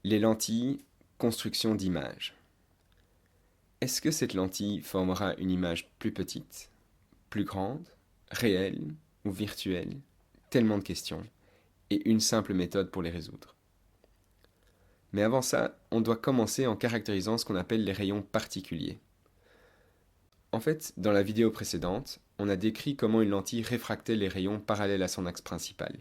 Les lentilles, construction d'image. Est-ce que cette lentille formera une image plus petite, plus grande, réelle ou virtuelle? Tellement de questions, et une simple méthode pour les résoudre. Mais avant ça, on doit commencer en caractérisant ce qu'on appelle les rayons particuliers. En fait, dans la vidéo précédente, on a décrit comment une lentille réfractait les rayons parallèles à son axe principal.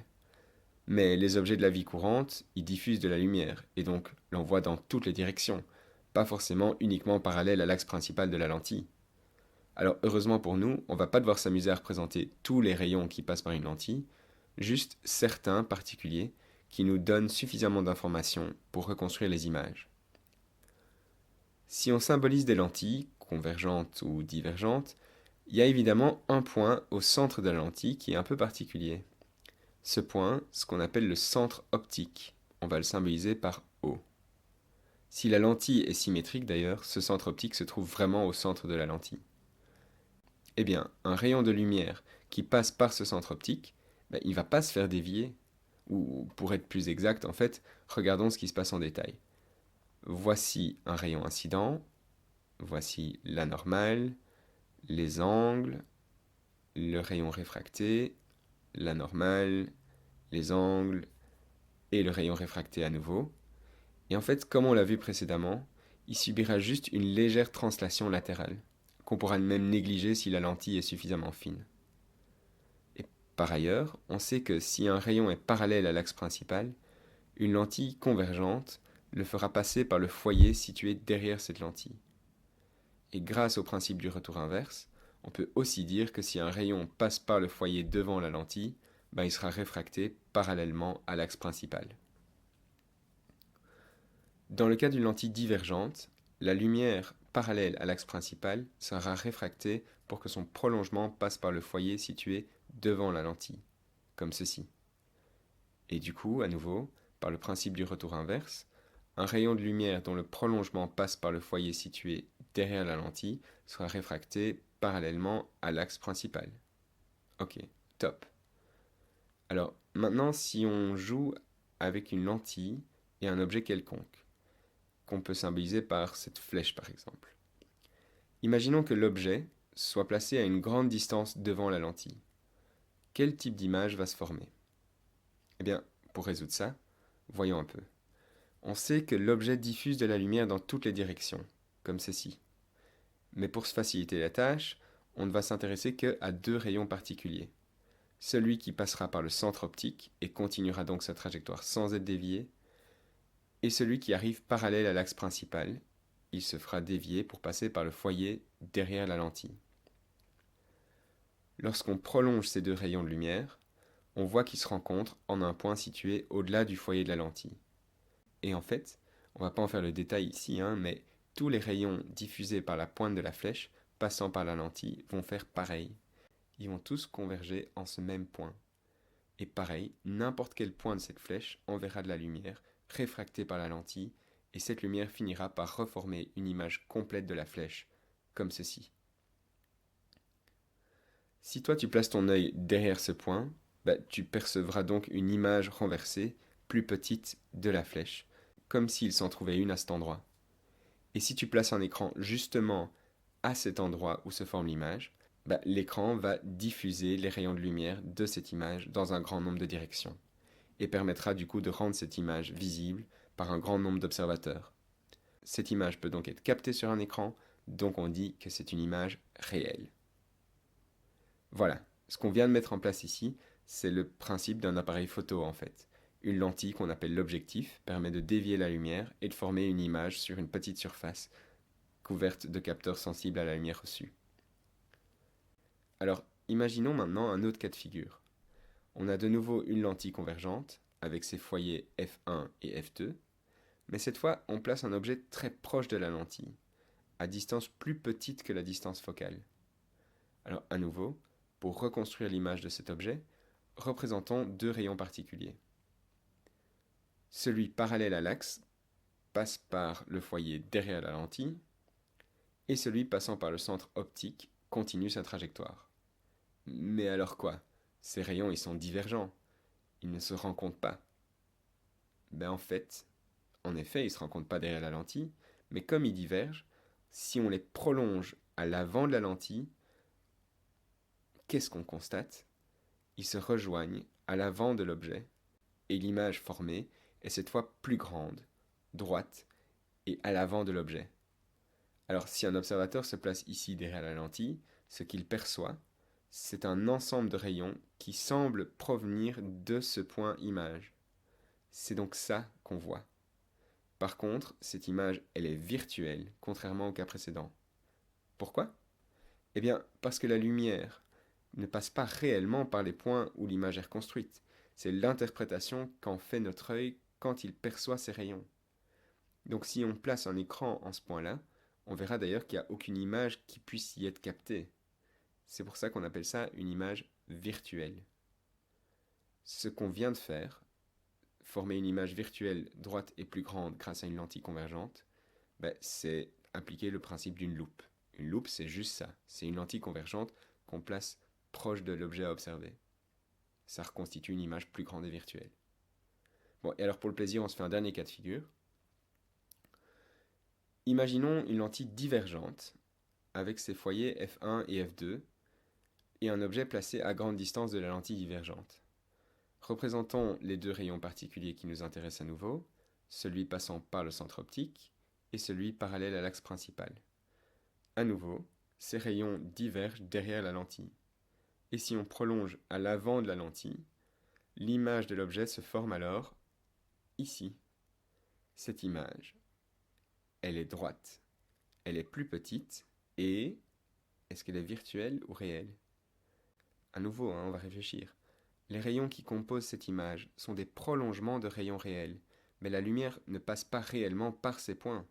Mais les objets de la vie courante y diffusent de la lumière, et donc l'envoient dans toutes les directions, pas forcément uniquement parallèles à l'axe principal de la lentille. Alors heureusement pour nous, on va pas devoir s'amuser à représenter tous les rayons qui passent par une lentille, juste certains particuliers qui nous donnent suffisamment d'informations pour reconstruire les images. Si on symbolise des lentilles, convergentes ou divergentes, il y a évidemment un point au centre de la lentille qui est un peu particulier. Ce point, ce qu'on appelle le centre optique, on va le symboliser par O. Si la lentille est symétrique d'ailleurs, ce centre optique se trouve vraiment au centre de la lentille. Eh bien, un rayon de lumière qui passe par ce centre optique, il ne va pas se faire dévier. Ou pour être plus exact, en fait, regardons ce qui se passe en détail. Voici un rayon incident, voici la normale, les angles, le rayon réfracté, la normale, les angles et le rayon réfracté à nouveau. Et en fait, comme on l'a vu précédemment, il subira juste une légère translation latérale, qu'on pourra même négliger si la lentille est suffisamment fine. Et par ailleurs, on sait que si un rayon est parallèle à l'axe principal, une lentille convergente le fera passer par le foyer situé derrière cette lentille. Et grâce au principe du retour inverse, on peut aussi dire que si un rayon passe par le foyer devant la lentille, il sera réfracté parallèlement à l'axe principal. Dans le cas d'une lentille divergente, la lumière parallèle à l'axe principal sera réfractée pour que son prolongement passe par le foyer situé devant la lentille, comme ceci. Et du coup, à nouveau, par le principe du retour inverse, un rayon de lumière dont le prolongement passe par le foyer situé derrière la lentille sera réfracté parallèlement à l'axe principal. Ok, top. Alors maintenant, si on joue avec une lentille et un objet quelconque, qu'on peut symboliser par cette flèche par exemple. Imaginons que l'objet soit placé à une grande distance devant la lentille. Quel type d'image va se former? Eh bien, pour résoudre ça, voyons un peu. On sait que l'objet diffuse de la lumière dans toutes les directions, comme ceci. Mais pour se faciliter la tâche, on ne va s'intéresser qu'à deux rayons particuliers. Celui qui passera par le centre optique et continuera donc sa trajectoire sans être dévié, et celui qui arrive parallèle à l'axe principal. Il se fera dévier pour passer par le foyer derrière la lentille. Lorsqu'on prolonge ces deux rayons de lumière, on voit qu'ils se rencontrent en un point situé au-delà du foyer de la lentille. Et en fait, on ne va pas en faire le détail ici, mais tous les rayons diffusés par la pointe de la flèche passant par la lentille vont faire pareil. Ils vont tous converger en ce même point. Et pareil, n'importe quel point de cette flèche enverra de la lumière réfractée par la lentille, et cette lumière finira par reformer une image complète de la flèche, comme ceci. Si toi tu places ton œil derrière ce point, tu percevras donc une image renversée, plus petite, de la flèche, comme s'il s'en trouvait une à cet endroit. Et si tu places un écran justement à cet endroit où se forme l'image, l'écran va diffuser les rayons de lumière de cette image dans un grand nombre de directions, et permettra du coup de rendre cette image visible par un grand nombre d'observateurs. Cette image peut donc être captée sur un écran, donc on dit que c'est une image réelle. Voilà, ce qu'on vient de mettre en place ici, c'est le principe d'un appareil photo en fait. Une lentille qu'on appelle l'objectif permet de dévier la lumière et de former une image sur une petite surface couverte de capteurs sensibles à la lumière reçue. Alors, imaginons maintenant un autre cas de figure. On a de nouveau une lentille convergente avec ses foyers f1 et f2, mais cette fois on place un objet très proche de la lentille, à distance plus petite que la distance focale. Alors à nouveau, pour reconstruire l'image de cet objet, représentons deux rayons particuliers. Celui parallèle à l'axe passe par le foyer derrière la lentille, et celui passant par le centre optique continue sa trajectoire. Mais alors quoi? Ces rayons ils sont divergents, ils ne se rencontrent pas. En fait, En effet, ils ne se rencontrent pas derrière la lentille, mais comme ils divergent, si on les prolonge à l'avant de la lentille, qu'est-ce qu'on constate? Ils se rejoignent à l'avant de l'objet, et l'image formée est cette fois plus grande, droite, et à l'avant de l'objet. Alors si un observateur se place ici derrière la lentille, ce qu'il perçoit, c'est un ensemble de rayons qui semblent provenir de ce point image. C'est donc ça qu'on voit. Par contre, cette image, elle est virtuelle, contrairement au cas précédent. Pourquoi? Eh bien, parce que la lumière ne passe pas réellement par les points où l'image est reconstruite. C'est l'interprétation qu'en fait notre œil quand il perçoit ces rayons. Donc si on place un écran en ce point-là, on verra d'ailleurs qu'il n'y a aucune image qui puisse y être captée. C'est pour ça qu'on appelle ça une image virtuelle. Ce qu'on vient de faire, former une image virtuelle droite et plus grande grâce à une lentille convergente, c'est appliquer le principe d'une loupe. Une loupe, c'est juste ça. C'est une lentille convergente qu'on place proche de l'objet à observer. Ça reconstitue une image plus grande et virtuelle. Bon, et alors pour le plaisir, on se fait un dernier cas de figure. Imaginons une lentille divergente avec ses foyers f1 et f2 et un objet placé à grande distance de la lentille divergente. Représentons les deux rayons particuliers qui nous intéressent à nouveau, celui passant par le centre optique et celui parallèle à l'axe principal. À nouveau, ces rayons divergent derrière la lentille. Et si on prolonge à l'avant de la lentille, l'image de l'objet se forme alors ici. Cette image, elle est droite, elle est plus petite et est-ce qu'elle est virtuelle ou réelle? À nouveau, on va réfléchir. Les rayons qui composent cette image sont des prolongements de rayons réels, mais la lumière ne passe pas réellement par ces points.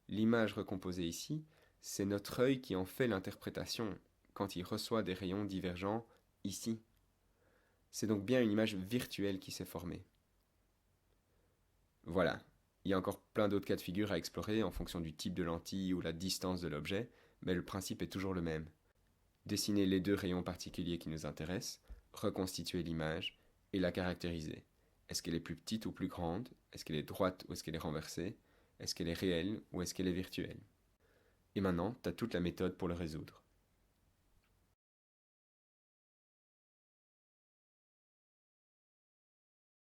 L'image recomposée ici, c'est notre œil qui en fait l'interprétation quand il reçoit des rayons divergents ici. C'est donc bien une image virtuelle qui s'est formée. Voilà, il y a encore plein d'autres cas de figure à explorer en fonction du type de lentille ou la distance de l'objet, mais le principe est toujours le même. Dessiner les deux rayons particuliers qui nous intéressent, reconstituer l'image et la caractériser. Est-ce qu'elle est plus petite ou plus grande? Est-ce qu'elle est droite ou est-ce qu'elle est renversée? Est-ce qu'elle est réelle ou est-ce qu'elle est virtuelle? Et maintenant, tu as toute la méthode pour le résoudre.